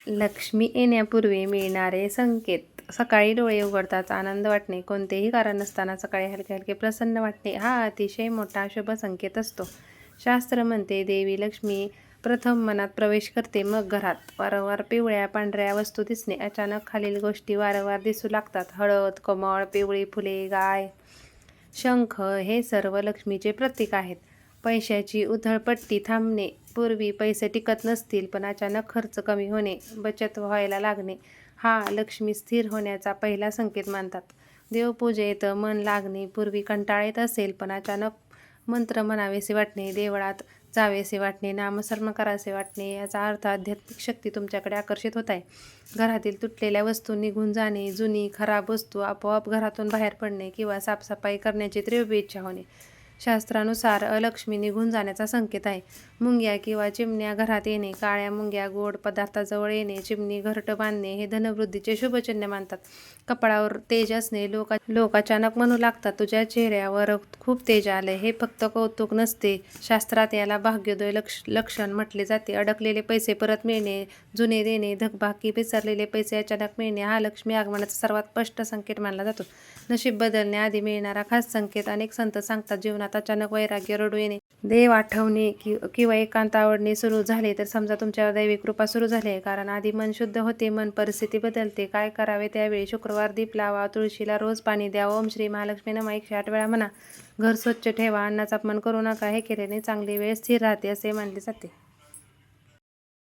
लक्ष्मी येण्यापूर्वी मिळणारे संकेत. सकाळी डोळे उघडताच आनंद वाटणे, कोणतेही कारण नसताना सकाळी हलके हलके प्रसन्न वाटणे हा अतिशय मोठा शुभ संकेत असतो. शास्त्र म्हणते देवी लक्ष्मी प्रथम मनात प्रवेश करते, मग घरात. वारंवार पिवळ्या पांढऱ्या वस्तू दिसणे, अचानक खालील गोष्टी वारंवार दिसू लागतात: हळद, कमळ, पिवळी फुले, गाय, शंख हे सर्व लक्ष्मीचे प्रतीक आहेत. पैशाची उधळपट्टी थांबणे, पूर्वी पैसे टिकत नसतील पण अचानक खर्च कमी होणे, बचत व्हायला लागणे हा लक्ष्मी स्थिर होण्याचा पहिला संकेत मानतात. देवपूजेत मन लागणे, पूर्वी कंटाळा येत असेल पण अचानक मंत्र म्हणावेसे वाटणे, देवळात जावेसे वाटणे, नामस्मरण करावेसे वाटणे याचा अर्थ आध्यात्मिक शक्ती तुमच्याकडे आकर्षित होत आहे. घरातील तुटलेल्या वस्तू निघून जाणे, जुनी खराब वस्तू आपोआप घरातून बाहेर पडणे किंवा साफसफाई करण्याची तीव्र इच्छा होणे शास्त्रानुसार अलक्ष्मी निघून जाण्याचा संकेत आहे. मुंग्या किंवा चिमण्या घरात येणे, काळ्या मुंग्या गोड पदार्थाजवळ येणे, चिमणी घरटं बांधणे हे धनवृद्धीचे शुभचिन्ह मानतात. कपाळावर तेज असणे, लोक अचानक म्हणू लागतात तुझ्या चेहऱ्यावर खूप तेज आले, हे फक्त कौतुक नसते. शास्त्रात याला भाग्योदय लक्षण म्हटले जाते. अडकलेले पैसे परत मिळणे, जुने देणे, थकबाकी विसरलेले पैसे अचानक मिळणे हा लक्ष्मी आगमनाचा सर्वात स्पष्ट संकेत मानला जातो. नशीब बदलण्याआधी मिळणारा खास संकेत. अनेक संत सांगतात जीवनात अचानक वैराग्य, रडू येणे, देव आठवणे किंवा एकांत आवडणे सुरू झाले तर समजा तुमच्यावर दैविक कृपा सुरू झाली आहे. कारण आधी मन शुद्ध होते, मन परिस्थिती बदलते. काय करावे त्यावेळी? शुक्रवार दीप लावा, तुळशीला रोज पाणी द्या, ओम श्री महालक्ष्मी नमः 108 वेळा म्हणा, घर स्वच्छ ठेवा, अन्नाचा अपमान करू नका. हे केल्याने चांगली वेळ स्थिर राहते असे मानले जाते.